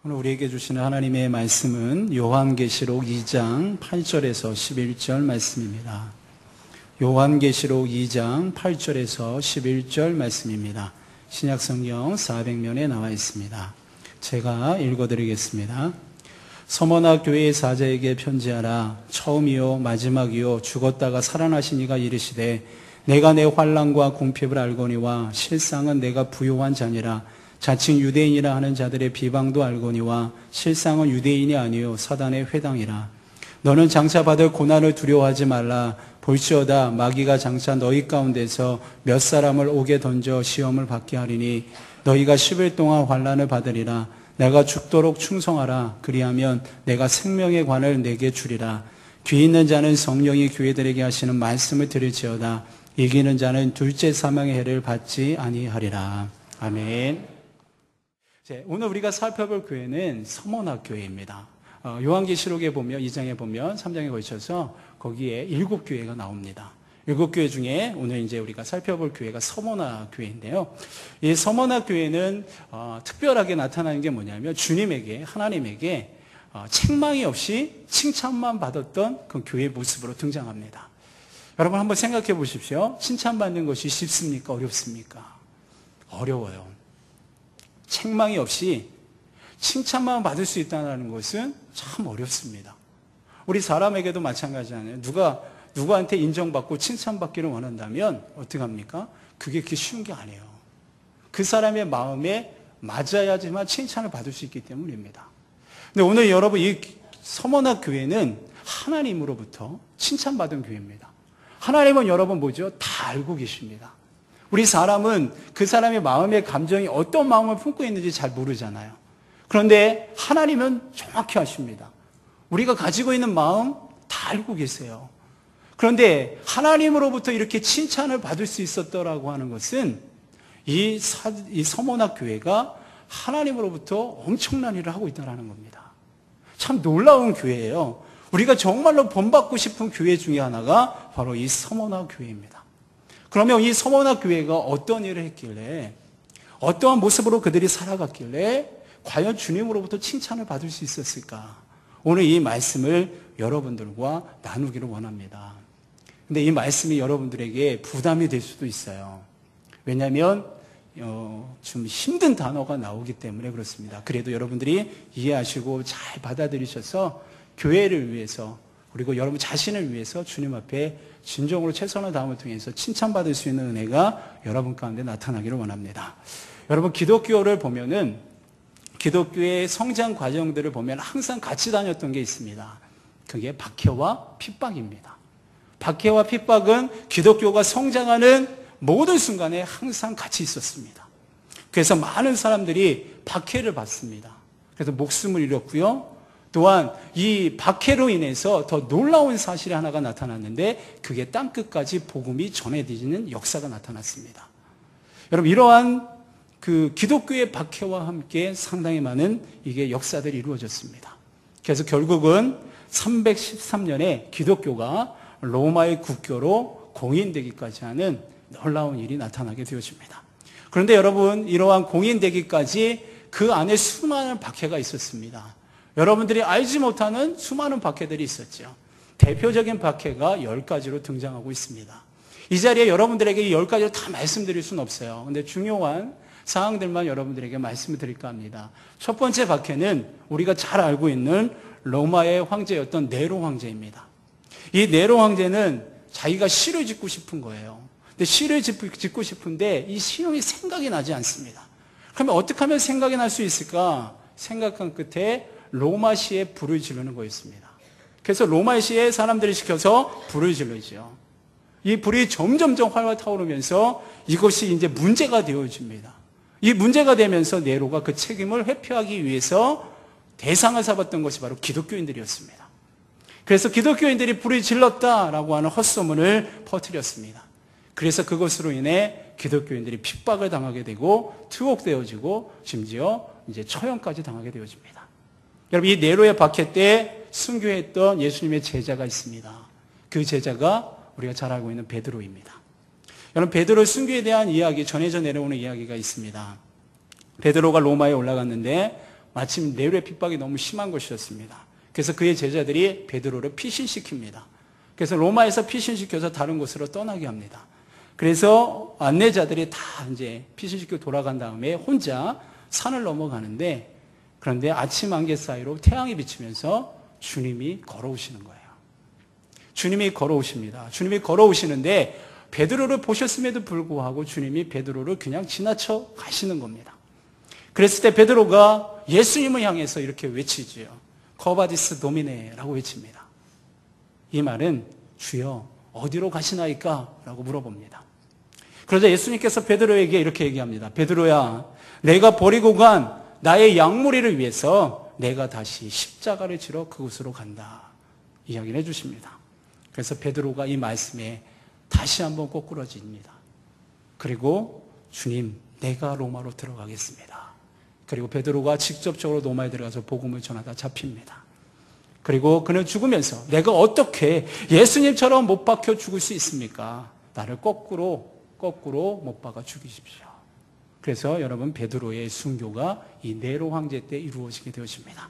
오늘 우리에게 주시는 하나님의 말씀은 요한계시록 2장 8절에서 11절 말씀입니다. 요한계시록 2장 8절에서 11절 말씀입니다. 신약성경 400면에 나와 있습니다. 제가 읽어드리겠습니다. 서머나 교회의 사자에게 편지하라. 처음이요 마지막이요 죽었다가 살아나신 이가 이르시되 내가 내 환난과 궁핍을 알거니와 실상은 내가 부요한 자니라. 자칭 유대인이라 하는 자들의 비방도 알거니와 실상은 유대인이 아니요 사단의 회당이라. 너는 장차 받을 고난을 두려워하지 말라. 볼지어다 마귀가 장차 너희 가운데서 몇 사람을 옥에 던져 시험을 받게 하리니 너희가 10일 동안 환난을 받으리라. 내가 죽도록 충성하라. 그리하면 내가 생명의 관을 내게 주리라. 귀 있는 자는 성령이 교회들에게 하시는 말씀을 들을지어다. 이기는 자는 둘째 사망의 해를 받지 아니하리라. 아멘. 오늘 우리가 살펴볼 교회는 서머나 교회입니다. 요한계시록에 보면 2장에 보면 3장에 걸쳐서 거기에 7교회가 나옵니다. 7교회 중에 오늘 이제 우리가 살펴볼 교회가 서머나 교회인데요. 이 서머나 교회는 특별하게 나타나는 게 뭐냐면 주님에게 하나님에게 책망이 없이 칭찬만 받았던 그 교회의 모습으로 등장합니다. 여러분 한번 생각해 보십시오. 칭찬받는 것이 쉽습니까? 어렵습니까? 어려워요. 책망이 없이 칭찬만 받을 수 있다는 것은 참 어렵습니다. 우리 사람에게도 마찬가지잖아요. 누구한테 인정받고 칭찬받기를 원한다면 어떻게 합니까? 그게 그렇게 쉬운 게 아니에요. 그 사람의 마음에 맞아야지만 칭찬을 받을 수 있기 때문입니다. 근데 오늘 여러분 이 서머나 교회는 하나님으로부터 칭찬받은 교회입니다. 하나님은 여러분 뭐죠? 다 알고 계십니다. 우리 사람은 그 사람의 마음의 감정이 어떤 마음을 품고 있는지 잘 모르잖아요. 그런데 하나님은 정확히 아십니다. 우리가 가지고 있는 마음 다 알고 계세요. 그런데 하나님으로부터 이렇게 칭찬을 받을 수 있었더라고 하는 것은 이 서머나 교회가 하나님으로부터 엄청난 일을 하고 있다는 겁니다. 참 놀라운 교회예요. 우리가 정말로 본받고 싶은 교회 중에 하나가 바로 이 서머나 교회입니다. 그러면 이 서머나 교회가 어떤 일을 했길래 어떠한 모습으로 그들이 살아갔길래 과연 주님으로부터 칭찬을 받을 수 있었을까? 오늘 이 말씀을 여러분들과 나누기를 원합니다. 근데 이 말씀이 여러분들에게 부담이 될 수도 있어요. 왜냐하면 좀 힘든 단어가 나오기 때문에 그렇습니다. 그래도 여러분들이 이해하시고 잘 받아들이셔서 교회를 위해서 그리고 여러분 자신을 위해서 주님 앞에 진정으로 최선을 다함을 통해서 칭찬받을 수 있는 은혜가 여러분 가운데 나타나기를 원합니다. 여러분 기독교를 보면은 기독교의 성장 과정들을 보면 항상 같이 다녔던 게 있습니다. 그게 박해와 핍박입니다. 박해와 핍박은 기독교가 성장하는 모든 순간에 항상 같이 있었습니다. 그래서 많은 사람들이 박해를 받습니다. 그래서 목숨을 잃었고요. 또한 이 박해로 인해서 더 놀라운 사실이 하나가 나타났는데 그게 땅끝까지 복음이 전해지는 역사가 나타났습니다. 여러분 이러한 그 기독교의 박해와 함께 상당히 많은 이게 역사들이 이루어졌습니다. 그래서 결국은 313년에 기독교가 로마의 국교로 공인되기까지 하는 놀라운 일이 나타나게 되어집니다. 그런데 여러분 이러한 공인되기까지 그 안에 수많은 박해가 있었습니다. 여러분들이 알지 못하는 수많은 박해들이 있었죠. 대표적인 박해가 10가지로 등장하고 있습니다. 이 자리에 여러분들에게 이 10가지를 다 말씀드릴 수는 없어요. 그런데 중요한 사항들만 여러분들에게 말씀을 드릴까 합니다. 첫 번째 박해는 우리가 잘 알고 있는 로마의 황제였던 네로 황제입니다. 이 네로 황제는 자기가 시를 짓고 싶은 거예요. 근데 시를 짓고 싶은데 이 시형이 생각이 나지 않습니다. 그러면 어떻게 하면 생각이 날 수 있을까? 생각한 끝에 로마시에 불을 지르는 거였습니다. 그래서 로마시에 사람들을 시켜서 불을 지르죠. 이 불이 점점점 활활 타오르면서 이것이 이제 문제가 되어집니다. 이 문제가 되면서 네로가 그 책임을 회피하기 위해서 대상을 잡았던 것이 바로 기독교인들이었습니다. 그래서 기독교인들이 불을 질렀다라고 하는 헛소문을 퍼뜨렸습니다. 그래서 그것으로 인해 기독교인들이 핍박을 당하게 되고 투옥되어지고 심지어 이제 처형까지 당하게 되어집니다. 여러분 이 네로의 박해 때 순교했던 예수님의 제자가 있습니다. 그 제자가 우리가 잘 알고 있는 베드로입니다. 여러분 베드로 순교에 대한 이야기 전해져 내려오는 이야기가 있습니다. 베드로가 로마에 올라갔는데 마침 네로의 핍박이 너무 심한 것이었습니다. 그래서 그의 제자들이 베드로를 피신시킵니다. 그래서 로마에서 피신시켜서 다른 곳으로 떠나게 합니다. 그래서 안내자들이 다 이제 피신시키고 돌아간 다음에 혼자 산을 넘어가는데, 그런데 아침 안개 사이로 태양이 비치면서 주님이 걸어오시는 거예요. 주님이 걸어오십니다. 주님이 걸어오시는데 베드로를 보셨음에도 불구하고 주님이 베드로를 그냥 지나쳐 가시는 겁니다. 그랬을 때 베드로가 예수님을 향해서 이렇게 외치지요. 커바디스 도미네라고 외칩니다. 이 말은 주여 어디로 가시나이까? 라고 물어봅니다. 그러자 예수님께서 베드로에게 이렇게 얘기합니다. 베드로야, 내가 버리고 간 나의 양무리를 위해서 내가 다시 십자가를 지러 그곳으로 간다. 이야기를 해주십니다. 그래서 베드로가 이 말씀에 다시 한번 꼬꾸라집니다. 그리고 주님, 내가 로마로 들어가겠습니다. 그리고 베드로가 직접적으로 로마에 들어가서 복음을 전하다 잡힙니다. 그리고 그는 죽으면서 내가 어떻게 예수님처럼 못 박혀 죽을 수 있습니까? 나를 거꾸로 못 박아 죽이십시오. 그래서 여러분, 베드로의 순교가 이 네로 황제 때 이루어지게 되어집니다.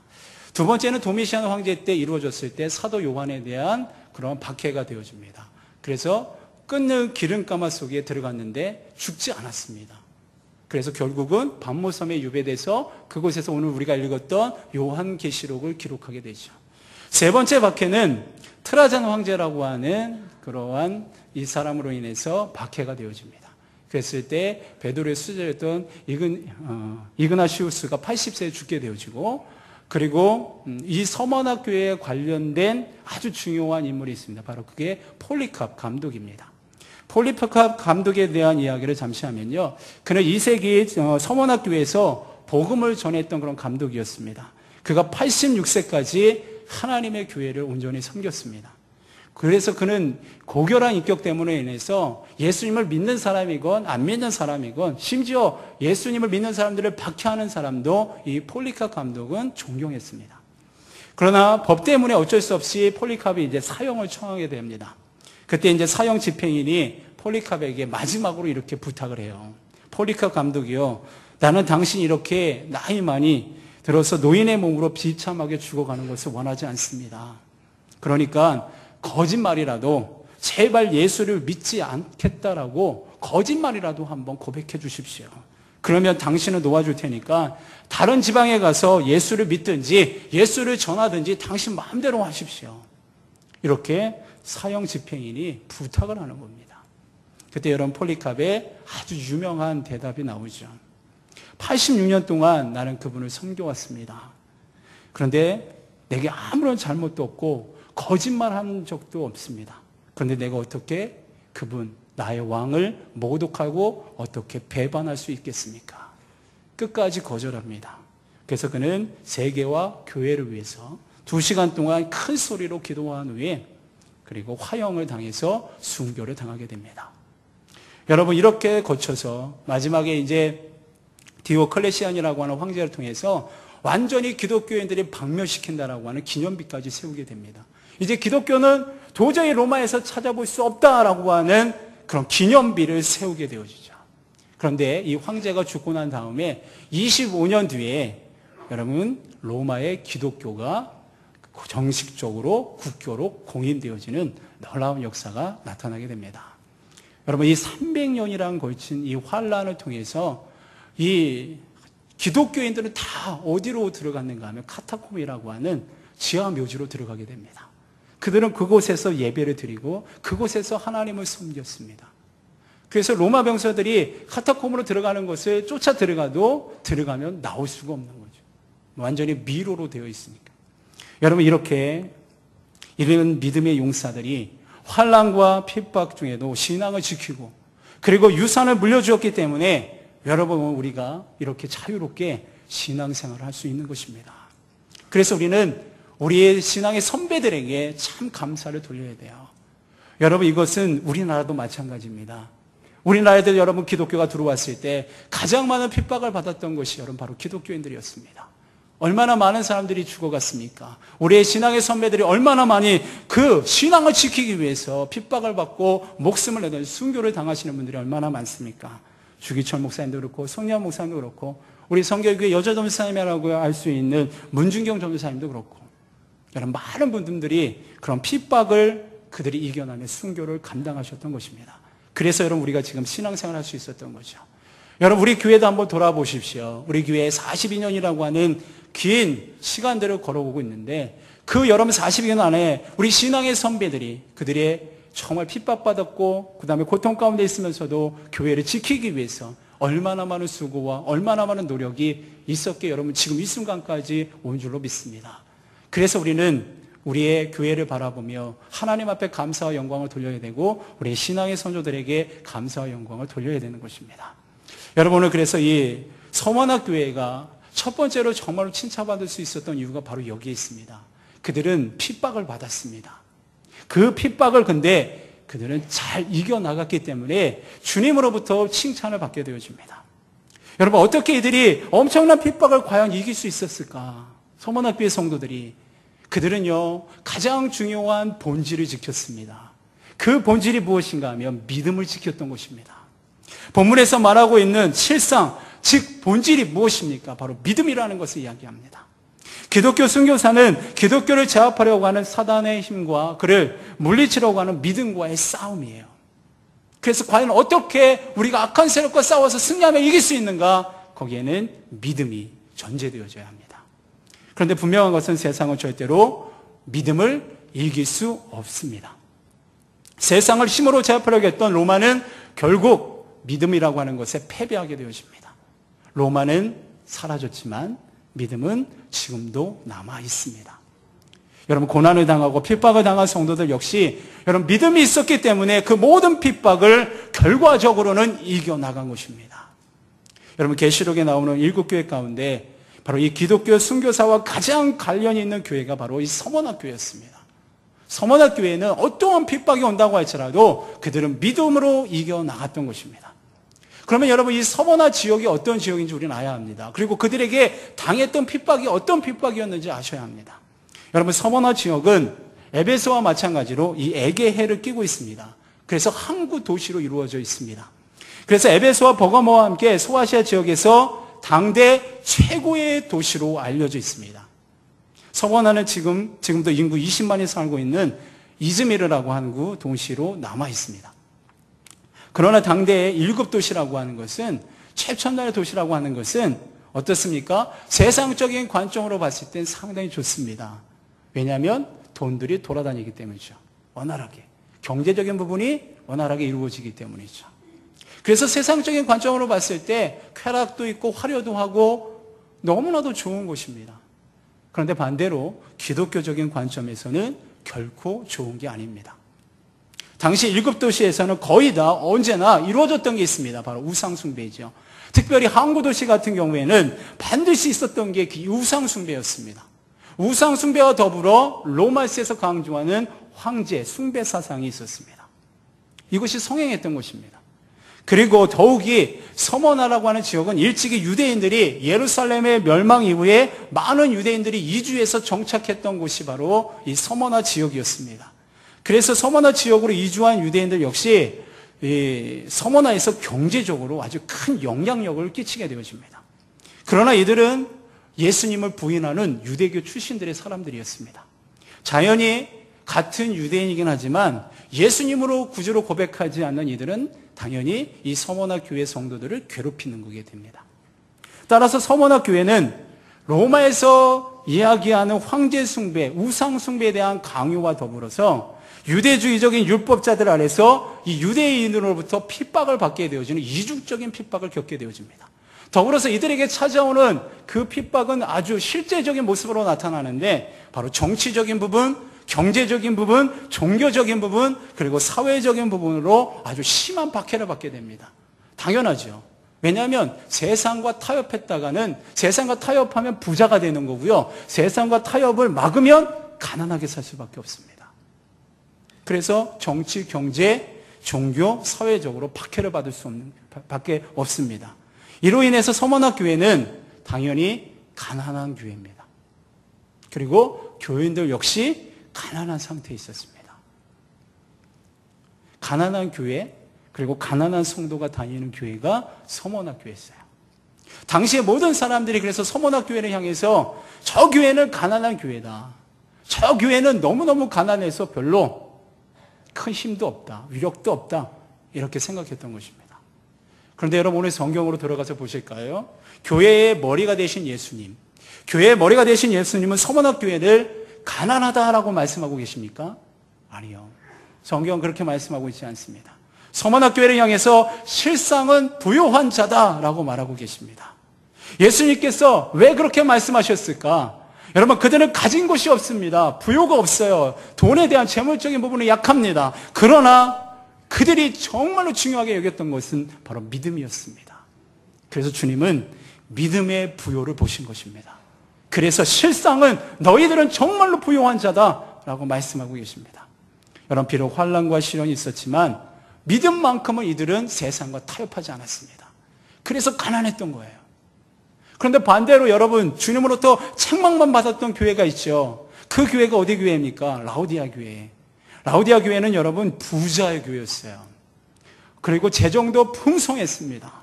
두 번째는 도미시안 황제 때 이루어졌을 때 사도 요한에 대한 그런 박해가 되어집니다. 그래서 끓는 기름가마 속에 들어갔는데 죽지 않았습니다. 그래서 결국은 반모섬에 유배돼서 그곳에서 오늘 우리가 읽었던 요한계시록을 기록하게 되죠. 세 번째 박해는 트라잔 황제라고 하는 그러한 이 사람으로 인해서 박해가 되어집니다. 그랬을 때 베드로의 수제였던 이그나시우스가 80세에 죽게 되어지고, 그리고 이 서머나 교회에 관련된 아주 중요한 인물이 있습니다. 바로 그게 폴리캅 감독입니다. 폴리캅 감독에 대한 이야기를 잠시 하면요, 그는 2세기 서머나 교회에서 복음을 전했던 그런 감독이었습니다. 그가 86세까지 하나님의 교회를 온전히 섬겼습니다. 그래서 그는 고결한 인격 때문에 인해서 예수님을 믿는 사람이건 안 믿는 사람이건, 심지어 예수님을 믿는 사람들을 박해하는 사람도 이 폴리캅 감독은 존경했습니다. 그러나 법 때문에 어쩔 수 없이 폴리캅이 이제 사형을 청하게 됩니다. 그때 이제 사형 집행인이 폴리캅에게 마지막으로 이렇게 부탁을 해요. 폴리캅 감독이요, 나는 당신이 이렇게 나이 많이 들어서 노인의 몸으로 비참하게 죽어가는 것을 원하지 않습니다. 그러니까 거짓말이라도 제발 예수를 믿지 않겠다라고 거짓말이라도 한번 고백해 주십시오. 그러면 당신은 놓아줄 테니까 다른 지방에 가서 예수를 믿든지 예수를 전하든지 당신 마음대로 하십시오. 이렇게 사형 집행인이 부탁을 하는 겁니다. 그때 여러분, 폴리캅의 아주 유명한 대답이 나오죠. 86년 동안 나는 그분을 섬겨왔습니다. 그런데 내게 아무런 잘못도 없고 거짓말한 적도 없습니다. 그런데 내가 어떻게 그분, 나의 왕을 모독하고 어떻게 배반할 수 있겠습니까? 끝까지 거절합니다. 그래서 그는 세계와 교회를 위해서 2시간 동안 큰 소리로 기도한 후에 그리고 화형을 당해서 순교를 당하게 됩니다. 여러분, 이렇게 거쳐서 마지막에 이제 디오클레시안이라고 하는 황제를 통해서 완전히 기독교인들이 박멸시킨다라고 하는 기념비까지 세우게 됩니다. 이제 기독교는 도저히 로마에서 찾아볼 수 없다라고 하는 그런 기념비를 세우게 되어지죠. 그런데 이 황제가 죽고 난 다음에 25년 뒤에 여러분, 로마의 기독교가 정식적으로 국교로 공인되어지는 놀라운 역사가 나타나게 됩니다. 여러분, 이 300년이란 걸친 이 환란을 통해서 이 기독교인들은 다 어디로 들어갔는가 하면 카타콤이라고 하는 지하 묘지로 들어가게 됩니다. 그들은 그곳에서 예배를 드리고 그곳에서 하나님을 섬겼습니다. 그래서 로마 병사들이 카타콤으로 들어가는 것을 쫓아 들어가도 들어가면 나올 수가 없는 거죠. 완전히 미로로 되어 있으니까. 여러분, 이렇게 이런 믿음의 용사들이 환난과 핍박 중에도 신앙을 지키고 그리고 유산을 물려주었기 때문에 여러분, 우리가 이렇게 자유롭게 신앙생활을 할 수 있는 것입니다. 그래서 우리는 우리의 신앙의 선배들에게 참 감사를 돌려야 돼요. 여러분, 이것은 우리나라도 마찬가지입니다. 우리나라에도 여러분, 기독교가 들어왔을 때 가장 많은 핍박을 받았던 것이 여러분 바로 기독교인들이었습니다. 얼마나 많은 사람들이 죽어갔습니까? 우리의 신앙의 선배들이 얼마나 많이 그 신앙을 지키기 위해서 핍박을 받고 목숨을 내던 순교를 당하시는 분들이 얼마나 많습니까? 주기철 목사님도 그렇고 송리한 목사님도 그렇고 우리 성결교회 여자 전도사님이라고 할 수 있는 문준경 전도사님도 그렇고, 여러분 많은 분들이 그런 핍박을 그들이 이겨내며 순교를 감당하셨던 것입니다. 그래서 여러분 우리가 지금 신앙생활을 할 수 있었던 거죠. 여러분 우리 교회도 한번 돌아보십시오. 우리 교회 42년이라고 하는 긴 시간들을 걸어오고 있는데, 그 여러분 42년 안에 우리 신앙의 선배들이 그들의 정말 핍박받았고 그 다음에 고통 가운데 있으면서도 교회를 지키기 위해서 얼마나 많은 수고와 얼마나 많은 노력이 있었기에 여러분 지금 이 순간까지 온 줄로 믿습니다. 그래서 우리는 우리의 교회를 바라보며 하나님 앞에 감사와 영광을 돌려야 되고, 우리의 신앙의 선조들에게 감사와 영광을 돌려야 되는 것입니다. 여러분은 그래서 이 서원학 교회가 첫 번째로 정말로 칭찬받을 수 있었던 이유가 바로 여기에 있습니다. 그들은 핍박을 받았습니다. 그 핍박을 근데 그들은 잘 이겨나갔기 때문에 주님으로부터 칭찬을 받게 되어집니다. 여러분 어떻게 이들이 엄청난 핍박을 과연 이길 수 있었을까? 서원학교의 성도들이, 그들은요 가장 중요한 본질을 지켰습니다. 그 본질이 무엇인가 하면 믿음을 지켰던 것입니다. 본문에서 말하고 있는 실상, 즉 본질이 무엇입니까? 바로 믿음이라는 것을 이야기합니다. 기독교 순교사는 기독교를 제압하려고 하는 사단의 힘과 그를 물리치려고 하는 믿음과의 싸움이에요. 그래서 과연 어떻게 우리가 악한 세력과 싸워서 승리하며 이길 수 있는가? 거기에는 믿음이 전제되어져야 합니다. 그런데 분명한 것은 세상은 절대로 믿음을 이길 수 없습니다. 세상을 힘으로 제압하려고 했던 로마는 결국 믿음이라고 하는 것에 패배하게 되어집니다. 로마는 사라졌지만 믿음은 지금도 남아 있습니다. 여러분 고난을 당하고 핍박을 당한 성도들 역시 여러분 믿음이 있었기 때문에 그 모든 핍박을 결과적으로는 이겨나간 것입니다. 여러분 계시록에 나오는 7교회 가운데 바로 이 기독교 순교사와 가장 관련이 있는 교회가 바로 이 서원학 교회였습니다. 서원학 교회는 어떠한 핍박이 온다고 할지라도 그들은 믿음으로 이겨나갔던 것입니다. 그러면 여러분 이 서원학 지역이 어떤 지역인지 우리는 알아야 합니다. 그리고 그들에게 당했던 핍박이 어떤 핍박이었는지 아셔야 합니다. 여러분 서원학 지역은 에베소와 마찬가지로 이 에게해를 끼고 있습니다. 그래서 항구 도시로 이루어져 있습니다. 그래서 에베소와 버가모와 함께 소아시아 지역에서 당대 최고의 도시로 알려져 있습니다. 서원학은 지금도 인구 20만이 살고 있는 이즈미르라고 하는 도시로 남아 있습니다. 그러나 당대의 7도시라고 하는 것은, 최첨단의 도시라고 하는 것은 어떻습니까? 세상적인 관점으로 봤을 땐 상당히 좋습니다. 왜냐하면 돈들이 돌아다니기 때문이죠. 원활하게. 경제적인 부분이 원활하게 이루어지기 때문이죠. 그래서 세상적인 관점으로 봤을 때 쾌락도 있고 화려도 하고 너무나도 좋은 곳입니다. 그런데 반대로 기독교적인 관점에서는 결코 좋은 게 아닙니다. 당시 7도시에서는 거의 다 언제나 이루어졌던 게 있습니다. 바로 우상숭배이죠. 특별히 항구도시 같은 경우에는 반드시 있었던 게 그 우상숭배였습니다. 우상숭배와 더불어 로마시에서 강조하는 황제, 숭배 사상이 있었습니다. 이것이 성행했던 것입니다. 그리고 더욱이 서머나라고 하는 지역은 일찍이 유대인들이 예루살렘의 멸망 이후에 많은 유대인들이 이주해서 정착했던 곳이 바로 이 서머나 지역이었습니다. 그래서 서머나 지역으로 이주한 유대인들 역시 이 서머나에서 경제적으로 아주 큰 영향력을 끼치게 되어집니다. 그러나 이들은 예수님을 부인하는 유대교 출신들의 사람들이었습니다. 자연히 같은 유대인이긴 하지만 예수님으로 구주로 고백하지 않는 이들은 당연히 이 서머나 교회 성도들을 괴롭히는 거게 됩니다. 따라서 서머나 교회는 로마에서 이야기하는 황제 숭배, 우상 숭배에 대한 강요와 더불어서 유대주의적인 율법자들 아래서 이 유대인으로부터 핍박을 받게 되어지는 이중적인 핍박을 겪게 되어집니다. 더불어서 이들에게 찾아오는 그 핍박은 아주 실제적인 모습으로 나타나는데 바로 정치적인 부분, 경제적인 부분, 종교적인 부분, 그리고 사회적인 부분으로 아주 심한 박해를 받게 됩니다. 당연하죠. 왜냐하면 세상과 타협했다가는, 세상과 타협하면 부자가 되는 거고요. 세상과 타협을 막으면 가난하게 살 수밖에 없습니다. 그래서 정치, 경제, 종교, 사회적으로 박해를 받을 수 없는, 밖에 없습니다. 이로 인해서 서머나 교회는 당연히 가난한 교회입니다. 그리고 교인들 역시 가난한 상태에 있었습니다. 가난한 교회, 그리고 가난한 성도가 다니는 교회가 서머나 교회였어요. 당시에 모든 사람들이 그래서 서문학 교회를 향해서 저 교회는 가난한 교회다. 저 교회는 너무너무 가난해서 별로 큰 힘도 없다. 위력도 없다. 이렇게 생각했던 것입니다. 그런데 여러분 오늘 성경으로 들어가서 보실까요? 교회의 머리가 되신 예수님. 교회의 머리가 되신 예수님은 서문학 교회를 가난하다라고 말씀하고 계십니까? 아니요. 성경은 그렇게 말씀하고 있지 않습니다. 서문학 교회를 향해서 실상은 부요한 자다라고 말하고 계십니다. 예수님께서 왜 그렇게 말씀하셨을까? 여러분, 그들은 가진 것이 없습니다. 부요가 없어요. 돈에 대한 재물적인 부분은 약합니다. 그러나 그들이 정말로 중요하게 여겼던 것은 바로 믿음이었습니다. 그래서 주님은 믿음의 부요를 보신 것입니다. 그래서 실상은 너희들은 정말로 부요한 자다라고 말씀하고 계십니다. 여러분, 비록 환난과 시련이 있었지만 믿음만큼은 이들은 세상과 타협하지 않았습니다. 그래서 가난했던 거예요. 그런데 반대로 여러분, 주님으로부터 책망만 받았던 교회가 있죠. 그 교회가 어디 교회입니까? 라오디아 교회. 라오디아 교회는 여러분 부자의 교회였어요. 그리고 재정도 풍성했습니다.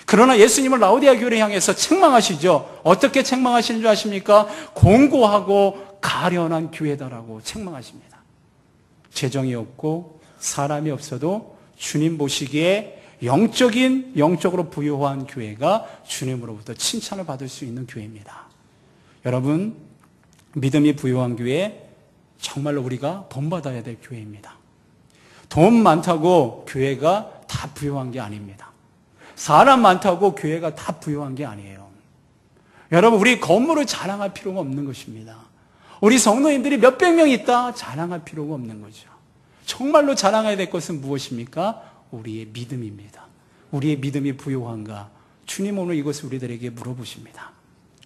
그러나 예수님은 라오디아 교회를 향해서 책망하시죠. 어떻게 책망하시는 줄 아십니까? 공고하고 가련한 교회다라고 책망하십니다. 재정이 없고 사람이 없어도 주님 보시기에 영적으로 부유한 교회가 주님으로부터 칭찬을 받을 수 있는 교회입니다. 여러분, 믿음이 부유한 교회, 정말로 우리가 본받아야 될 교회입니다. 돈 많다고 교회가 다 부유한 게 아닙니다. 사람 많다고 교회가 다 부유한 게 아니에요. 여러분, 우리 건물을 자랑할 필요가 없는 것입니다. 우리 성도님들이 몇백 명 있다 자랑할 필요가 없는 거죠. 정말로 자랑해야 될 것은 무엇입니까? 우리의 믿음입니다. 우리의 믿음이 부요한가? 주님 오늘 이것을 우리들에게 물어보십니다.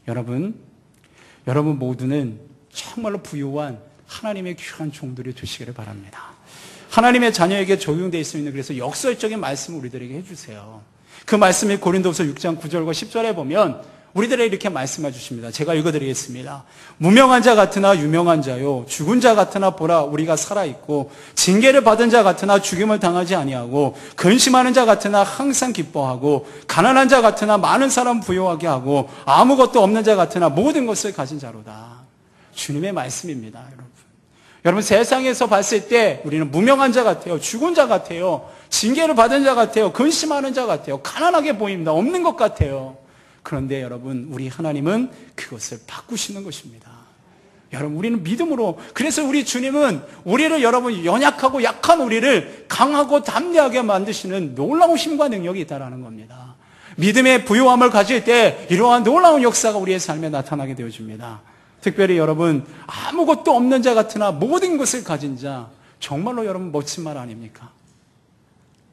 여러분 모두는 정말로 부요한 하나님의 귀한 종들이 되시기를 바랍니다. 하나님의 자녀에게 적용되어 있습니다. 그래서 역설적인 말씀을 우리들에게 해주세요. 그 말씀이 고린도후서 6장 9절과 10절에 보면 우리들에게 이렇게 말씀해 주십니다. 제가 읽어드리겠습니다. 무명한 자 같으나 유명한 자요, 죽은 자 같으나 보라 우리가 살아있고, 징계를 받은 자 같으나 죽임을 당하지 아니하고, 근심하는 자 같으나 항상 기뻐하고, 가난한 자 같으나 많은 사람 부요하게 하고, 아무것도 없는 자 같으나 모든 것을 가진 자로다. 주님의 말씀입니다. 여러분 세상에서 봤을 때 우리는 무명한 자 같아요. 죽은 자 같아요. 징계를 받은 자 같아요. 근심하는 자 같아요. 가난하게 보입니다. 없는 것 같아요. 그런데 여러분, 우리 하나님은 그것을 바꾸시는 것입니다. 여러분, 우리는 믿음으로, 그래서 우리 주님은 우리를, 여러분, 연약하고 약한 우리를 강하고 담대하게 만드시는 놀라운 힘과 능력이 있다는 겁니다. 믿음의 부요함을 가질 때 이러한 놀라운 역사가 우리의 삶에 나타나게 되어줍니다. 특별히 여러분, 아무것도 없는 자 같으나 모든 것을 가진 자, 정말로 여러분 멋진 말 아닙니까?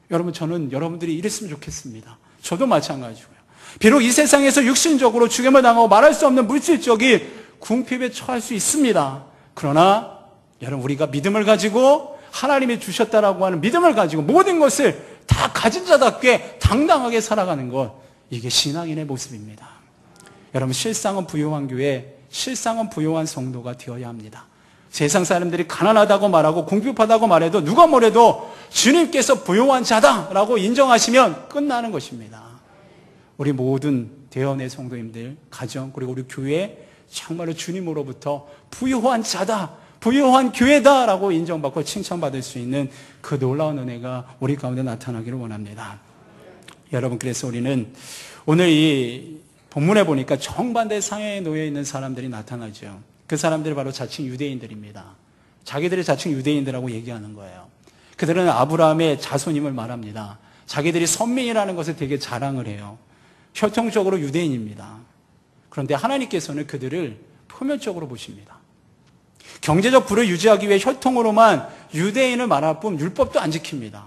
여러분, 저는 여러분들이 이랬으면 좋겠습니다. 저도 마찬가지고요. 비록 이 세상에서 육신적으로 죽임을 당하고 말할 수 없는 물질적인 궁핍에 처할 수 있습니다. 그러나 여러분, 우리가 믿음을 가지고 하나님이 주셨다라고 하는 믿음을 가지고 모든 것을 다 가진 자답게 당당하게 살아가는 것, 이게 신앙인의 모습입니다. 여러분, 실상은 부요한 교회, 실상은 부요한 성도가 되어야 합니다. 세상 사람들이 가난하다고 말하고 궁핍하다고 말해도 누가 뭐래도 주님께서 부요한 자다라고 인정하시면 끝나는 것입니다. 우리 모든 대언의 성도님들, 가정, 그리고 우리 교회 정말로 주님으로부터 부요한 자다, 부요한 교회다라고 인정받고 칭찬받을 수 있는 그 놀라운 은혜가 우리 가운데 나타나기를 원합니다. 여러분, 그래서 우리는 오늘 이 본문에 보니까 정반대 상황에 놓여 있는 사람들이 나타나죠. 그 사람들이 바로 자칭 유대인들입니다. 자기들이 자칭 유대인들이라고 얘기하는 거예요. 그들은 아브라함의 자손임을 말합니다. 자기들이 선민이라는 것을 되게 자랑을 해요. 혈통적으로 유대인입니다. 그런데 하나님께서는 그들을 표면적으로 보십니다. 경제적 부를 유지하기 위해 혈통으로만 유대인을 말할 뿐 율법도 안 지킵니다.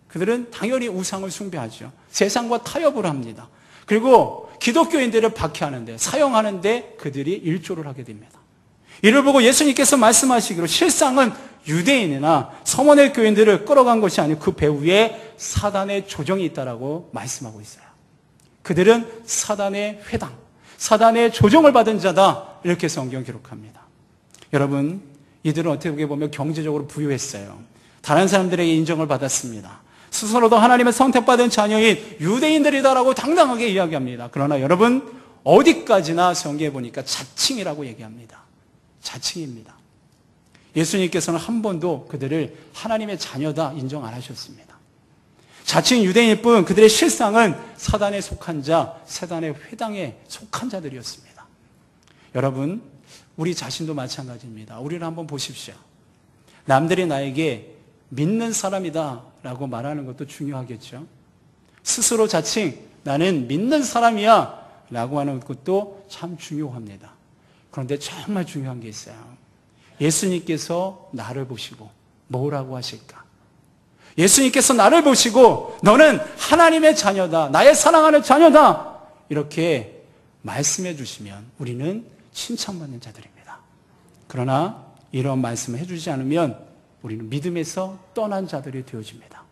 그들은 당연히 우상을 숭배하죠. 세상과 타협을 합니다. 그리고 기독교인들을 박해하는데, 사용하는데 그들이 일조를 하게 됩니다. 이를 보고 예수님께서 말씀하시기로 실상은 유대인이나 서머네 교인들을 끌어간 것이 아니고 그 배후에 사단의 조정이 있다라고 말씀하고 있어요. 그들은 사단의 회당, 사단의 조정을 받은 자다, 이렇게 성경 기록합니다. 여러분, 이들은 어떻게 보면 경제적으로 부유했어요. 다른 사람들에게 인정을 받았습니다. 스스로도 하나님의 선택받은 자녀인 유대인들이다라고 당당하게 이야기합니다. 그러나 여러분, 어디까지나 성경에 보니까 자칭이라고 얘기합니다. 자칭입니다. 예수님께서는 한 번도 그들을 하나님의 자녀다 인정 안 하셨습니다. 자칭 유대인일 뿐 그들의 실상은 사단에 속한 자, 사단의 회당에 속한 자들이었습니다. 여러분, 우리 자신도 마찬가지입니다. 우리를 한번 보십시오. 남들이 나에게 믿는 사람이다 라고 말하는 것도 중요하겠죠. 스스로 자칭 나는 믿는 사람이야 라고 하는 것도 참 중요합니다. 그런데 정말 중요한 게 있어요. 예수님께서 나를 보시고 뭐라고 하실까? 예수님께서 나를 보시고 너는 하나님의 자녀다, 나의 사랑하는 자녀다, 이렇게 말씀해 주시면 우리는 칭찬받는 자들입니다. 그러나 이런 말씀을 해주지 않으면 우리는 믿음에서 떠난 자들이 되어집니다.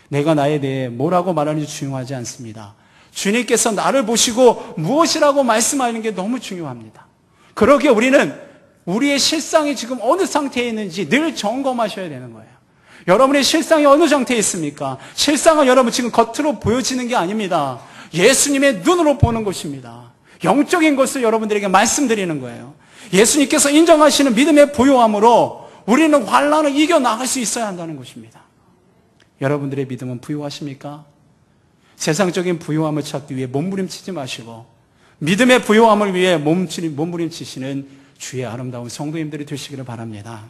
내가 나에 대해 뭐라고 말하는지 중요하지 않습니다. 주님께서 나를 보시고 무엇이라고 말씀하는 게 너무 중요합니다. 그러기에 우리는 우리의 실상이 지금 어느 상태에 있는지 늘 점검하셔야 되는 거예요. 여러분의 실상이 어느 상태에 있습니까? 실상은 여러분 지금 겉으로 보여지는 게 아닙니다. 예수님의 눈으로 보는 것입니다. 영적인 것을 여러분들에게 말씀드리는 거예요. 예수님께서 인정하시는 믿음의 부요함으로 우리는 환난을 이겨나갈 수 있어야 한다는 것입니다. 여러분들의 믿음은 부요하십니까? 세상적인 부요함을 찾기 위해 몸부림치지 마시고 믿음의 부요함을 위해 몸부림치시는 주의 아름다운 성도님들이 되시기를 바랍니다.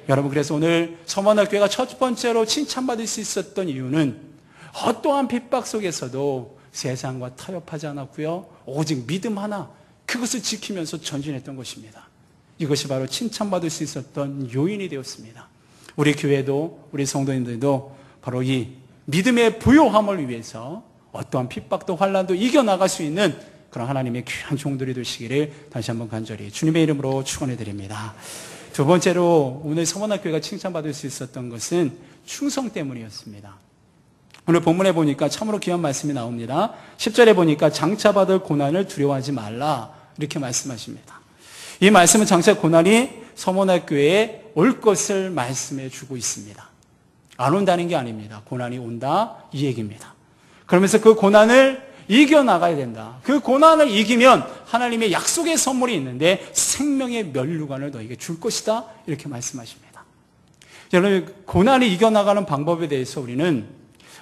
여러분, 그래서 오늘 서원학교회가 첫 번째로 칭찬받을 수 있었던 이유는 어떠한 핍박 속에서도 세상과 타협하지 않았고요, 오직 믿음 하나, 그것을 지키면서 전진했던 것입니다. 이것이 바로 칭찬받을 수 있었던 요인이 되었습니다. 우리 교회도, 우리 성도님들도 바로 이 믿음의 부요함을 위해서 어떠한 핍박도 환난도 이겨나갈 수 있는 그런 하나님의 귀한 종들이 되시기를 다시 한번 간절히 주님의 이름으로 축원해 드립니다. 두 번째로 오늘 서원학교회가 칭찬받을 수 있었던 것은 충성 때문이었습니다. 오늘 본문에 보니까 참으로 귀한 말씀이 나옵니다. 10절에 보니까 장차 받을 고난을 두려워하지 말라 이렇게 말씀하십니다. 이 말씀은 장차 고난이 서원학교회에 올 것을 말씀해 주고 있습니다. 안 온다는 게 아닙니다. 고난이 온다 이 얘기입니다. 그러면서 그 고난을 이겨나가야 된다. 그 고난을 이기면 하나님의 약속의 선물이 있는데 생명의 면류관을 너에게 줄 것이다 이렇게 말씀하십니다. 여러분, 고난을 이겨나가는 방법에 대해서 우리는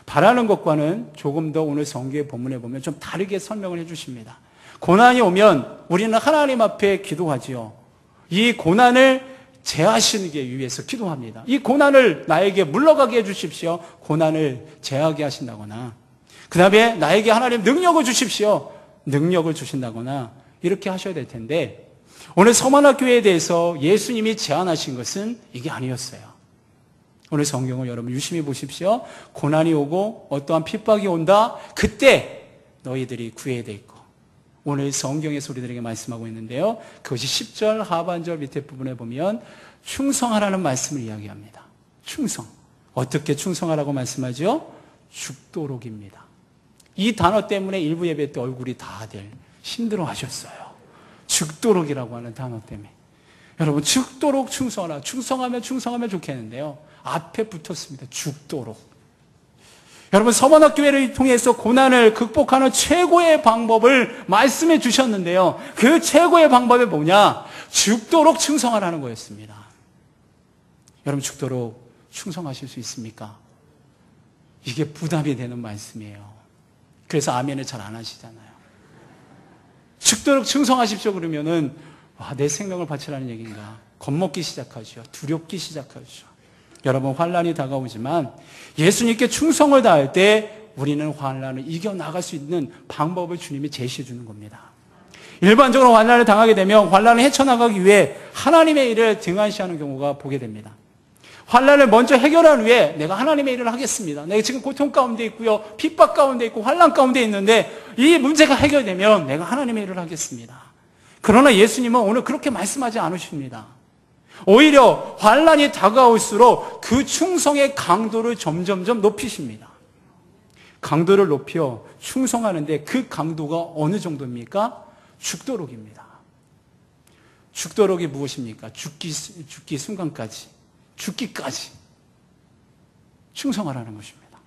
바라는 것과는 조금 더 오늘 성경의 본문에 보면 좀 다르게 설명을 해주십니다. 고난이 오면 우리는 하나님 앞에 기도하지요. 이 고난을 제하시기 위해서 기도합니다. 이 고난을 나에게 물러가게 해주십시오. 고난을 제하게 하신다거나, 그 다음에 나에게 하나님 능력을 주십시오. 능력을 주신다거나 이렇게 하셔야 될 텐데, 오늘 서만학교회에 대해서 예수님이 제안하신 것은 이게 아니었어요. 오늘 성경을 여러분 유심히 보십시오. 고난이 오고 어떠한 핍박이 온다, 그때 너희들이 구해야 될 것, 오늘 성경에서 우리들에게 말씀하고 있는데요, 그것이 10절 하반절 밑에 부분에 보면 충성하라는 말씀을 이야기합니다. 충성. 어떻게 충성하라고 말씀하죠? 죽도록입니다. 이 단어 때문에 일부 예배 때 얼굴이 다들 힘들어 하셨어요. 죽도록이라고 하는 단어 때문에. 여러분, 죽도록 충성하라. 충성하면 좋겠는데요, 앞에 붙었습니다. 죽도록. 여러분, 서원학교회를 통해서 고난을 극복하는 최고의 방법을 말씀해 주셨는데요, 그 최고의 방법이 뭐냐? 죽도록 충성하라는 거였습니다. 여러분, 죽도록 충성하실 수 있습니까? 이게 부담이 되는 말씀이에요. 그래서 아멘을 잘 안 하시잖아요. 죽도록 충성하십시오 그러면은, 와, 내 생명을 바치라는 얘기인가? 겁먹기 시작하죠. 두렵기 시작하죠. 여러분, 환난이 다가오지만 예수님께 충성을 다할 때 우리는 환난을 이겨나갈 수 있는 방법을 주님이 제시해 주는 겁니다. 일반적으로 환난을 당하게 되면 환난을 헤쳐나가기 위해 하나님의 일을 등한시하는 경우가 보게 됩니다. 환난을 먼저 해결한 후에 내가 하나님의 일을 하겠습니다. 내가 지금 고통 가운데 있고요, 핍박 가운데 있고 환난 가운데 있는데 이 문제가 해결되면 내가 하나님의 일을 하겠습니다. 그러나 예수님은 오늘 그렇게 말씀하지 않으십니다. 오히려 환난이 다가올수록 그 충성의 강도를 점점점 높이십니다. 강도를 높여 충성하는데 그 강도가 어느 정도입니까? 죽도록입니다. 죽도록이 무엇입니까? 죽기 순간까지, 죽기까지 충성하라는 것입니다.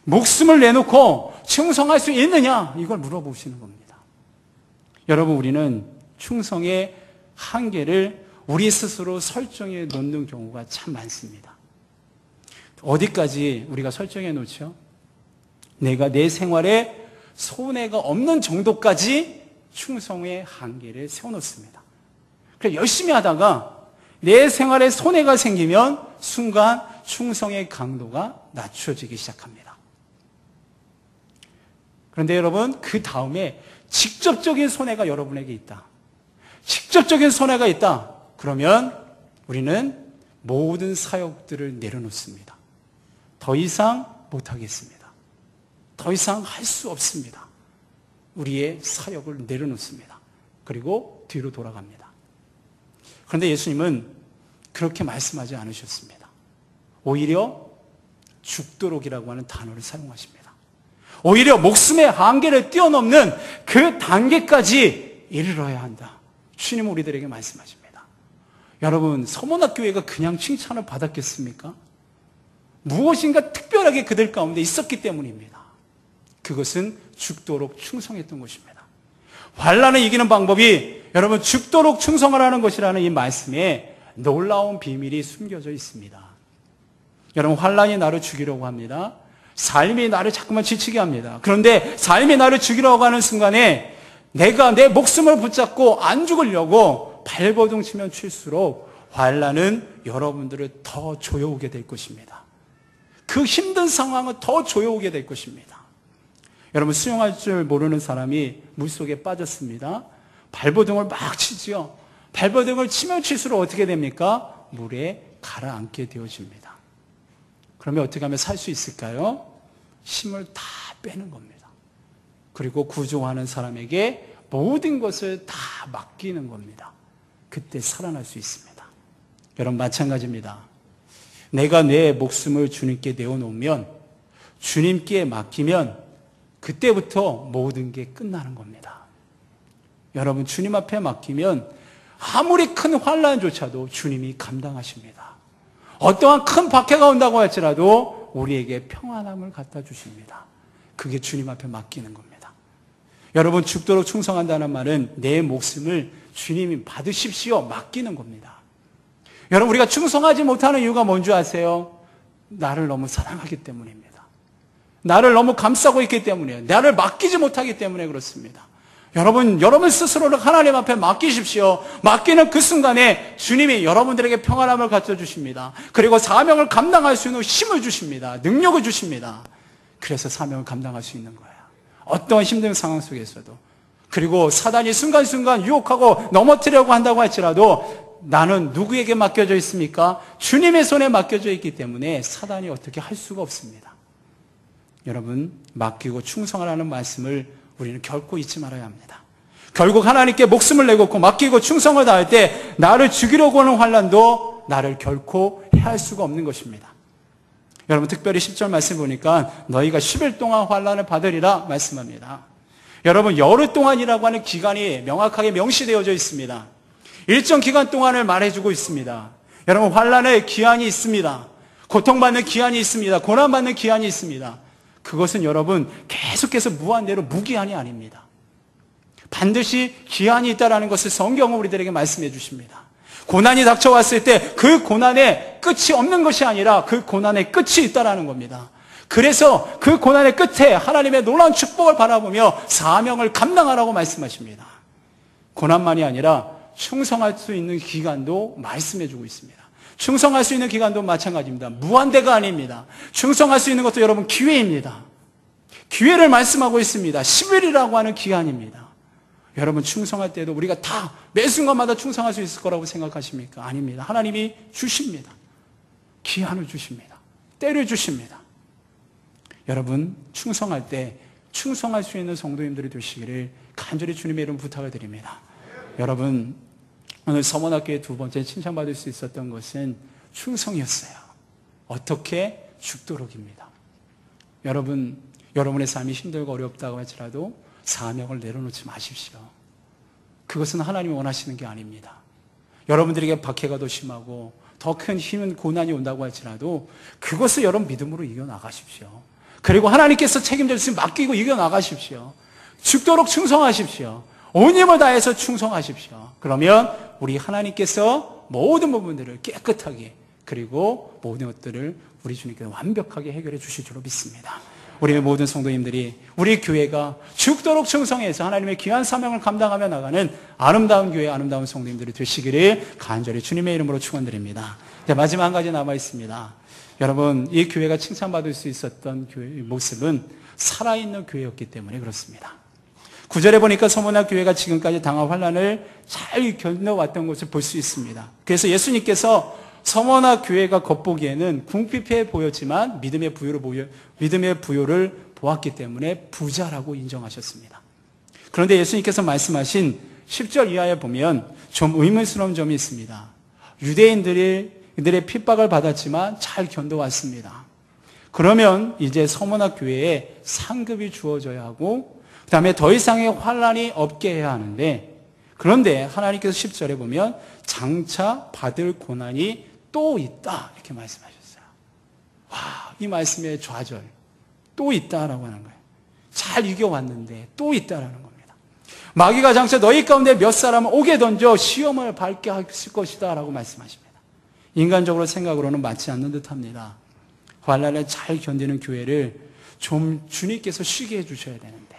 목숨을 내놓고 충성할 수 있느냐? 이걸 물어보시는 겁니다. 여러분, 우리는 충성의 한계를 우리 스스로 설정해 놓는 경우가 참 많습니다. 어디까지 우리가 설정해 놓죠? 내가 내 생활에 손해가 없는 정도까지 충성의 한계를 세워놓습니다. 그래서 열심히 하다가 내 생활에 손해가 생기면 순간 충성의 강도가 낮춰지기 시작합니다. 그런데 여러분, 그 다음에 직접적인 손해가 여러분에게 있다. 직접적인 손해가 있다. 그러면 우리는 모든 사역들을 내려놓습니다. 더 이상 못하겠습니다. 더 이상 할 수 없습니다. 우리의 사역을 내려놓습니다. 그리고 뒤로 돌아갑니다. 그런데 예수님은 그렇게 말씀하지 않으셨습니다. 오히려 죽도록이라고 하는 단어를 사용하십니다. 오히려 목숨의 한계를 뛰어넘는 그 단계까지 이르러야 한다. 주님은 우리들에게 말씀하십니다. 여러분, 서문학교회가 그냥 칭찬을 받았겠습니까? 무엇인가 특별하게 그들 가운데 있었기 때문입니다. 그것은 죽도록 충성했던 것입니다. 환난을 이기는 방법이 여러분 죽도록 충성하라는 것이라는 이 말씀에 놀라운 비밀이 숨겨져 있습니다. 여러분, 환난이 나를 죽이려고 합니다. 삶이 나를 자꾸만 지치게 합니다. 그런데 삶이 나를 죽이려고 하는 순간에 내가 내 목숨을 붙잡고 안 죽으려고 발버둥 치면 칠수록 환난은 여러분들을 더 조여오게 될 것입니다. 그 힘든 상황은 더 조여오게 될 것입니다. 여러분, 수영할 줄 모르는 사람이 물속에 빠졌습니다. 발버둥을 막 치죠. 발버둥을 치면 칠수록 어떻게 됩니까? 물에 가라앉게 되어집니다. 그러면 어떻게 하면 살 수 있을까요? 힘을 다 빼는 겁니다. 그리고 구조하는 사람에게 모든 것을 다 맡기는 겁니다. 그때 살아날 수 있습니다. 여러분, 마찬가지입니다. 내가 내 목숨을 주님께 내어놓으면, 주님께 맡기면 그때부터 모든 게 끝나는 겁니다. 여러분, 주님 앞에 맡기면 아무리 큰 환난조차도 주님이 감당하십니다. 어떠한 큰 박해가 온다고 할지라도 우리에게 평안함을 갖다 주십니다. 그게 주님 앞에 맡기는 겁니다. 여러분, 죽도록 충성한다는 말은 내 목숨을 주님이 받으십시오, 맡기는 겁니다. 여러분, 우리가 충성하지 못하는 이유가 뭔지 아세요? 나를 너무 사랑하기 때문입니다. 나를 너무 감싸고 있기 때문이에요. 나를 맡기지 못하기 때문에 그렇습니다. 여러분 스스로를 하나님 앞에 맡기십시오. 맡기는 그 순간에 주님이 여러분들에게 평안함을 갖춰 주십니다. 그리고 사명을 감당할 수 있는 힘을 주십니다. 능력을 주십니다. 그래서 사명을 감당할 수 있는 거예요. 어떠한 힘든 상황 속에서도. 그리고 사단이 순간순간 유혹하고 넘어뜨리려고 한다고 할지라도 나는 누구에게 맡겨져 있습니까? 주님의 손에 맡겨져 있기 때문에 사단이 어떻게 할 수가 없습니다. 여러분, 맡기고 충성하라는 말씀을 우리는 결코 잊지 말아야 합니다. 결국 하나님께 목숨을 내놓고 맡기고 충성을 다할 때 나를 죽이려고 하는 환난도 나를 결코 해할 수가 없는 것입니다. 여러분, 특별히 10절 말씀 보니까 너희가 10일 동안 환난을 받으리라 말씀합니다. 여러분, 열흘 동안이라고 하는 기간이 명확하게 명시되어져 있습니다. 일정 기간 동안을 말해주고 있습니다. 여러분, 환난의 기한이 있습니다. 고통받는 기한이 있습니다. 고난받는 기한이 있습니다. 그것은 여러분 계속해서 무한대로 무기한이 아닙니다. 반드시 기한이 있다는 것을 성경은 우리들에게 말씀해 주십니다. 고난이 닥쳐왔을 때 그 고난에 끝이 없는 것이 아니라 그 고난에 끝이 있다는 겁니다. 그래서 그 고난의 끝에 하나님의 놀라운 축복을 바라보며 사명을 감당하라고 말씀하십니다. 고난만이 아니라 충성할 수 있는 기간도 말씀해 주고 있습니다. 충성할 수 있는 기간도 마찬가지입니다. 무한대가 아닙니다. 충성할 수 있는 것도 여러분 기회입니다. 기회를 말씀하고 있습니다. 10일이라고 하는 기간입니다. 여러분, 충성할 때도 우리가 다 매 순간마다 충성할 수 있을 거라고 생각하십니까? 아닙니다. 하나님이 주십니다. 기한을 주십니다. 때를 주십니다. 여러분, 충성할 때 충성할 수 있는 성도님들이 되시기를 간절히 주님의 이름 부탁을 드립니다. 여러분, 오늘 서문학교에 두 번째 칭찬받을 수 있었던 것은 충성이었어요. 어떻게? 죽도록입니다. 여러분, 여러분의 삶이 힘들고 어렵다고 할지라도 사명을 내려놓지 마십시오. 그것은 하나님이 원하시는 게 아닙니다. 여러분들에게 박해가 더 심하고 더 큰 힘은 고난이 온다고 할지라도 그것을 여러분 믿음으로 이겨나가십시오. 그리고 하나님께서 책임질 수 있으면 맡기고 이겨나가십시오. 죽도록 충성하십시오. 온 힘을 다해서 충성하십시오. 그러면 우리 하나님께서 모든 부분들을 깨끗하게, 그리고 모든 것들을 우리 주님께서 완벽하게 해결해 주실 줄로 믿습니다. 우리 모든 성도님들이 우리 교회가 죽도록 충성해서 하나님의 귀한 사명을 감당하며 나가는 아름다운 교회, 아름다운 성도님들이 되시기를 간절히 주님의 이름으로 축원드립니다. 마지막 한 가지 남아 있습니다. 여러분, 이 교회가 칭찬받을 수 있었던 교회의 모습은 살아있는 교회였기 때문에 그렇습니다. 9절에 보니까 서머나 교회가 지금까지 당한 환난을 잘 견뎌왔던 것을 볼 수 있습니다. 그래서 예수님께서 서머나 교회가 겉보기에는 궁핍해 보였지만 믿음의 부요를 보았기 때문에 부자라고 인정하셨습니다. 그런데 예수님께서 말씀하신 10절 이하에 보면 좀 의문스러운 점이 있습니다. 유대인들의 핍박을 받았지만 잘 견뎌왔습니다. 그러면 이제 서머나 교회에 상급이 주어져야 하고, 그 다음에 더 이상의 환난이 없게 해야 하는데, 그런데 하나님께서 10절에 보면 장차 받을 고난이 또 있다, 이렇게 말씀하셨어요. 와, 이 말씀의 좌절, 또 있다라고 하는 거예요. 잘 이겨왔는데 또 있다라는 겁니다. 마귀가 장차 너희 가운데 몇 사람을 오게 던져 시험을 받게 하실 것이다 라고 말씀하십니다. 인간적으로 생각으로는 맞지 않는 듯합니다. 환난을 잘 견디는 교회를 좀 주님께서 쉬게 해주셔야 되는데,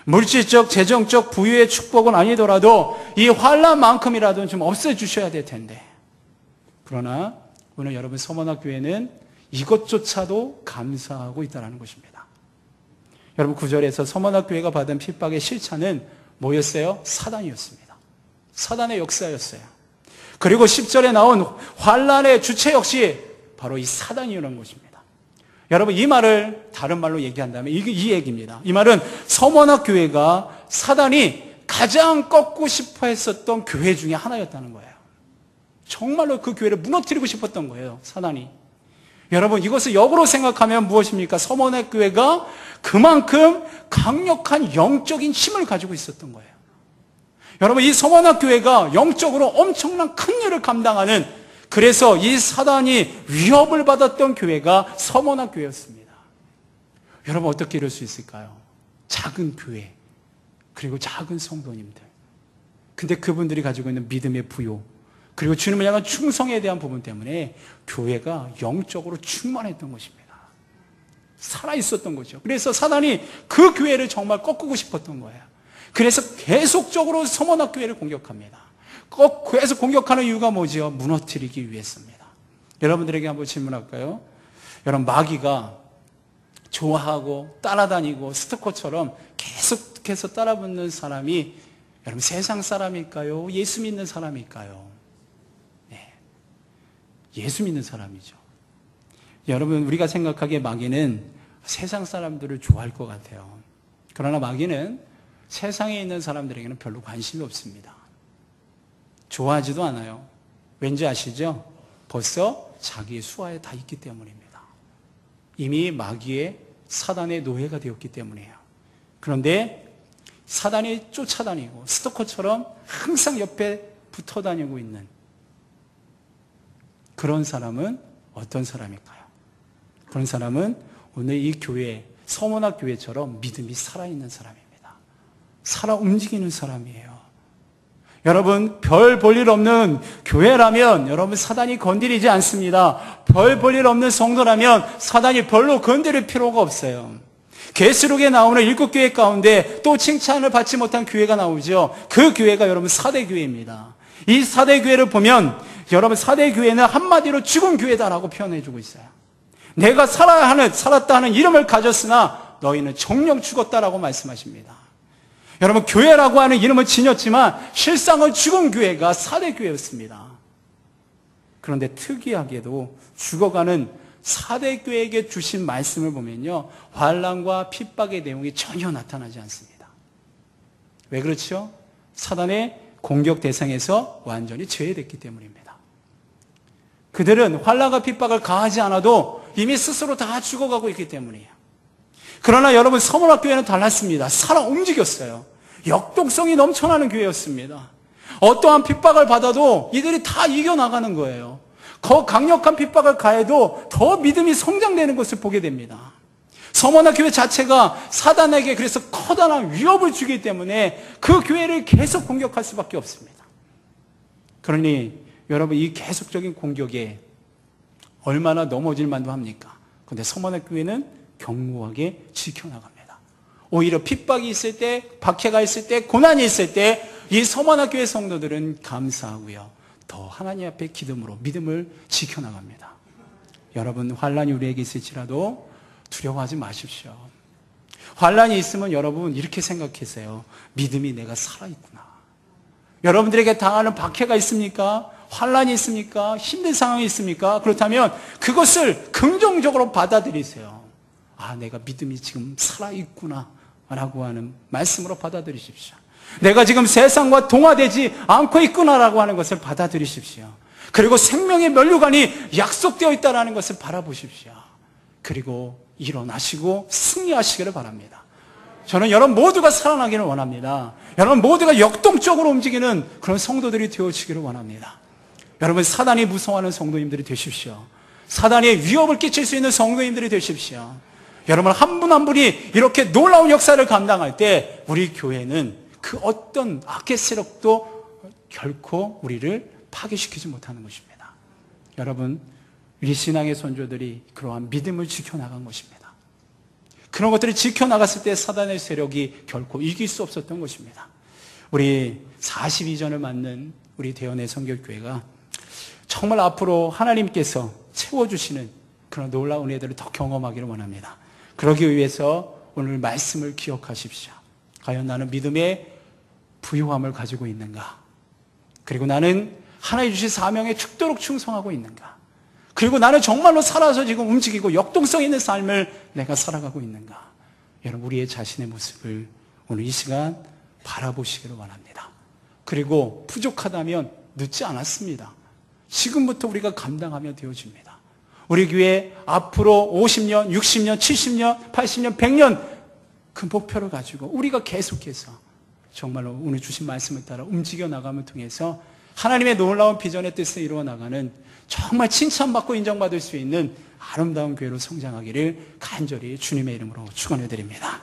물질적, 재정적 부유의 축복은 아니더라도 이 환난만큼이라도 좀 없애주셔야 될 텐데, 그러나 오늘 여러분 서머나 교회는 이것조차도 감사하고 있다는 것입니다. 여러분 9절에서 서머나 교회가 받은 핍박의 실체는 뭐였어요? 사단이었습니다. 사단의 역사였어요. 그리고 10절에 나온 환난의 주체 역시 바로 이 사단이라는 것입니다. 여러분 이 말을 다른 말로 얘기한다면 이 얘기입니다. 이 말은 서머나 교회가 사단이 가장 꺾고 싶어 했었던 교회 중에 하나였다는 거예요. 정말로 그 교회를 무너뜨리고 싶었던 거예요, 사단이. 여러분 이것을 역으로 생각하면 무엇입니까? 서머나 교회가 그만큼 강력한 영적인 힘을 가지고 있었던 거예요. 여러분 이 서머나 교회가 영적으로 엄청난 큰 일을 감당하는, 그래서 이 사단이 위협을 받았던 교회가 서머나 교회였습니다. 여러분 어떻게 이럴 수 있을까요? 작은 교회, 그리고 작은 성도님들, 근데 그분들이 가지고 있는 믿음의 부요, 그리고 주님을 향한 충성에 대한 부분 때문에 교회가 영적으로 충만했던 것입니다. 살아있었던 거죠. 그래서 사단이 그 교회를 정말 꺾고 싶었던 거예요. 그래서 계속적으로 서머나 교회를 공격합니다. 계속 공격하는 이유가 뭐죠? 무너뜨리기 위해서입니다. 여러분들에게 한번 질문할까요? 여러분 마귀가 좋아하고 따라다니고 스토커처럼 계속해서 따라붙는 사람이 여러분 세상 사람일까요? 예수 믿는 사람일까요? 예수 믿는 사람이죠. 여러분 우리가 생각하기에 마귀는 세상 사람들을 좋아할 것 같아요. 그러나 마귀는 세상에 있는 사람들에게는 별로 관심이 없습니다. 좋아하지도 않아요. 왠지 아시죠? 벌써 자기의 수하에 다 있기 때문입니다. 이미 마귀의 사단의 노예가 되었기 때문이에요. 그런데 사단이 쫓아다니고 스토커처럼 항상 옆에 붙어 다니고 있는 그런 사람은 어떤 사람일까요? 그런 사람은 오늘 이 교회, 서머나 교회처럼 믿음이 살아있는 사람입니다. 살아 움직이는 사람이에요. 여러분 별 볼 일 없는 교회라면 여러분 사단이 건드리지 않습니다. 별 볼 일 없는 성도라면 사단이 별로 건드릴 필요가 없어요. 계시록에 나오는 7교회 가운데 또 칭찬을 받지 못한 교회가 나오죠. 그 교회가 여러분 사대교회입니다. 이 사대교회를 보면 여러분 사대교회는 한마디로 죽은 교회다라고 표현해주고 있어요. 내가 살았다 하는 이름을 가졌으나 너희는 정녕 죽었다라고 말씀하십니다. 여러분 교회라고 하는 이름을 지녔지만 실상은 죽은 교회가 사대교회였습니다. 그런데 특이하게도 죽어가는 사대교회에게 주신 말씀을 보면요, 환난과 핍박의 내용이 전혀 나타나지 않습니다. 왜 그렇죠? 사단의 공격 대상에서 완전히 제외됐기 때문입니다. 그들은 환난과 핍박을 가하지 않아도 이미 스스로 다 죽어가고 있기 때문이에요. 그러나 여러분 서머나 교회는 달랐습니다. 살아 움직였어요. 역동성이 넘쳐나는 교회였습니다. 어떠한 핍박을 받아도 이들이 다 이겨나가는 거예요. 더 강력한 핍박을 가해도 더 믿음이 성장되는 것을 보게 됩니다. 서머나 교회 자체가 사단에게 그래서 커다란 위협을 주기 때문에 그 교회를 계속 공격할 수밖에 없습니다. 그러니 여러분, 이 계속적인 공격에 얼마나 넘어질 만도 합니까? 그런데 서머나 교회는 견고하게 지켜나갑니다. 오히려 핍박이 있을 때, 박해가 있을 때, 고난이 있을 때 이 서머나 교회 성도들은 감사하고요, 더 하나님 앞에 기도로 믿음을 지켜나갑니다. 여러분, 환난이 우리에게 있을지라도 두려워하지 마십시오. 환난이 있으면 여러분 이렇게 생각하세요. 믿음이 내가 살아있구나. 여러분들에게 당하는 박해가 있습니까? 환난이 있습니까? 힘든 상황이 있습니까? 그렇다면 그것을 긍정적으로 받아들이세요. 아, 내가 믿음이 지금 살아있구나 라고 하는 말씀으로 받아들이십시오. 내가 지금 세상과 동화되지 않고 있구나라고 하는 것을 받아들이십시오. 그리고 생명의 면류관이 약속되어 있다는 것을 바라보십시오. 그리고 일어나시고 승리하시기를 바랍니다. 저는 여러분 모두가 살아나기를 원합니다. 여러분 모두가 역동적으로 움직이는 그런 성도들이 되어지기를 원합니다. 여러분, 사단이 무서워하는 성도님들이 되십시오. 사단의 위협을 끼칠 수 있는 성도님들이 되십시오. 여러분 한 분 한 분이 이렇게 놀라운 역사를 감당할 때 우리 교회는 그 어떤 악의 세력도 결코 우리를 파괴시키지 못하는 것입니다. 여러분, 우리 신앙의 선조들이 그러한 믿음을 지켜나간 것입니다. 그런 것들을 지켜나갔을 때 사단의 세력이 결코 이길 수 없었던 것입니다. 우리 42전을 맞는 우리 대원의 성결교회가 정말 앞으로 하나님께서 채워주시는 그런 놀라운 은혜들을 더 경험하기를 원합니다. 그러기 위해서 오늘 말씀을 기억하십시오. 과연 나는 믿음의 부유함을 가지고 있는가? 그리고 나는 하나님 주신 사명에 죽도록 충성하고 있는가? 그리고 나는 정말로 살아서 지금 움직이고 역동성 있는 삶을 내가 살아가고 있는가? 여러분, 우리의 자신의 모습을 오늘 이 시간 바라보시기를 원합니다. 그리고 부족하다면 늦지 않았습니다. 지금부터 우리가 감당하면 되어집니다. 우리 교회 앞으로 50년, 60년, 70년, 80년, 100년 그 목표를 가지고 우리가 계속해서 정말로 오늘 주신 말씀을 따라 움직여 나감을 통해서 하나님의 놀라운 비전의 뜻을 이루어 나가는 정말 칭찬받고 인정받을 수 있는 아름다운 교회로 성장하기를 간절히 주님의 이름으로 축원해 드립니다.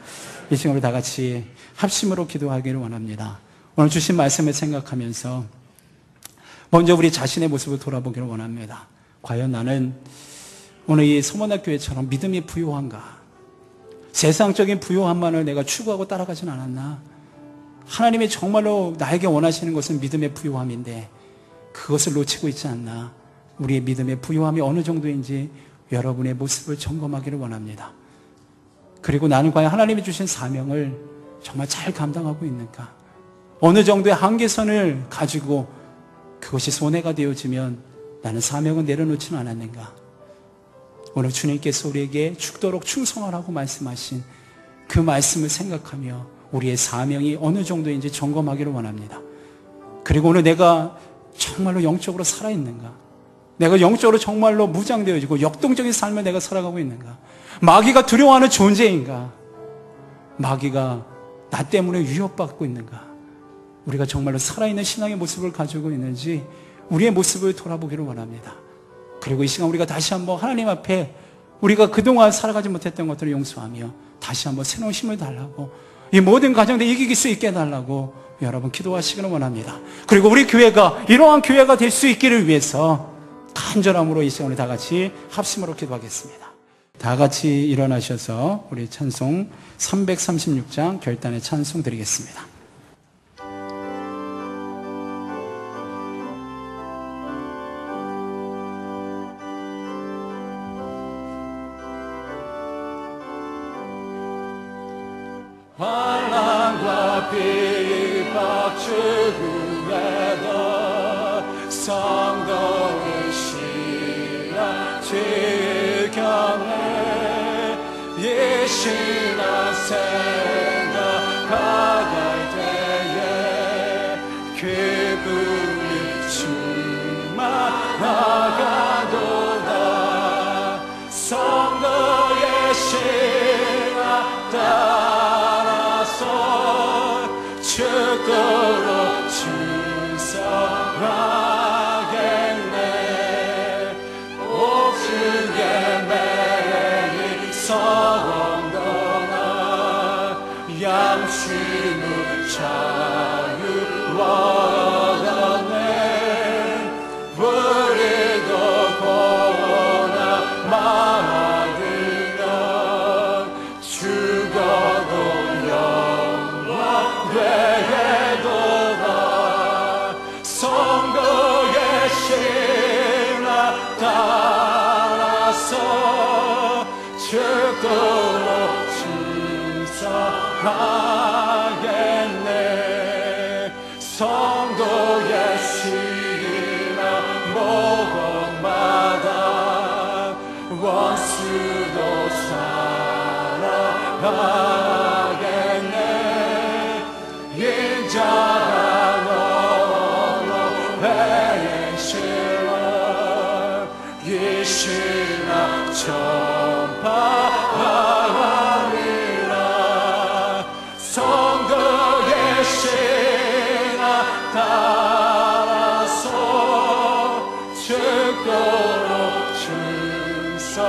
이 시간 우리 다 같이 합심으로 기도하기를 원합니다. 오늘 주신 말씀을 생각하면서 먼저 우리 자신의 모습을 돌아보기를 원합니다. 과연 나는 오늘 이 서머나 교회처럼 믿음이 부요한가? 세상적인 부요함만을 내가 추구하고 따라가진 않았나? 하나님이 정말로 나에게 원하시는 것은 믿음의 부요함인데 그것을 놓치고 있지 않나? 우리의 믿음의 부요함이 어느 정도인지 여러분의 모습을 점검하기를 원합니다. 그리고 나는 과연 하나님이 주신 사명을 정말 잘 감당하고 있는가? 어느 정도의 한계선을 가지고 그것이 손해가 되어지면 나는 사명을 내려놓지는 않았는가? 오늘 주님께서 우리에게 죽도록 충성하라고 말씀하신 그 말씀을 생각하며 우리의 사명이 어느 정도인지 점검하기를 원합니다. 그리고 오늘 내가 정말로 영적으로 살아있는가? 내가 영적으로 정말로 무장되어지고 역동적인 삶을 내가 살아가고 있는가? 마귀가 두려워하는 존재인가? 마귀가 나 때문에 위협받고 있는가? 우리가 정말로 살아있는 신앙의 모습을 가지고 있는지 우리의 모습을 돌아보기를 원합니다. 그리고 이 시간 우리가 다시 한번 하나님 앞에 우리가 그동안 살아가지 못했던 것들을 용서하며 다시 한번 새로운 힘을 달라고 이 모든 가정들 이길 수 있게 해달라고 여러분 기도하시기를 원합니다. 그리고 우리 교회가 이러한 교회가 될 수 있기를 위해서 간절함으로 이 시간 우리 다 같이 합심으로 기도하겠습니다. 다 같이 일어나셔서 우리 찬송 336장 결단의 찬송 드리겠습니다. 환난과 핍박 추구에도 성도의 신앙 지켜내 이 신앙 생각할 때에 기쁨이 충만하가도다 성도의 신앙 따라서 죽도록 충성하겠네 옥중에 매일 서원 가겠네. 성도의 시기나 모험마다 원수도 살아가겠네. 인자가 너로 배의 실로 이 신앙 전파하리라. 성도의 신앙 따라서 죽도록 증서하겠네.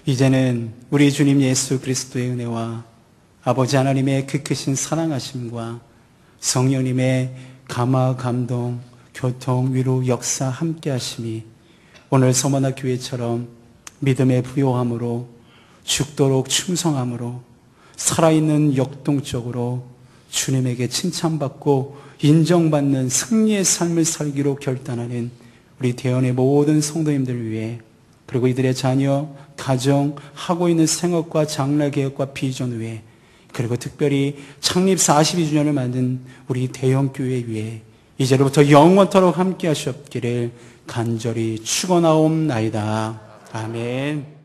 이제는 우리 주님 예수 그리스도의 은혜와 아버지 하나님의 그 크신 사랑하심과 성령님의 감화, 감동, 교통, 위로, 역사 함께 하심이 오늘 서머나 교회처럼 믿음의 부요함으로 죽도록 충성함으로 살아있는 역동적으로 주님에게 칭찬받고 인정받는 승리의 삶을 살기로 결단하는 우리 대원의 모든 성도님들 위해, 그리고 이들의 자녀, 가정, 하고 있는 생업과 장래계획과 비전 위에, 그리고 특별히 창립 42주년을 만든 우리 대형교회 위에 이제로부터 영원토록 함께 하시옵기를 간절히 축원하옵나이다. 아멘.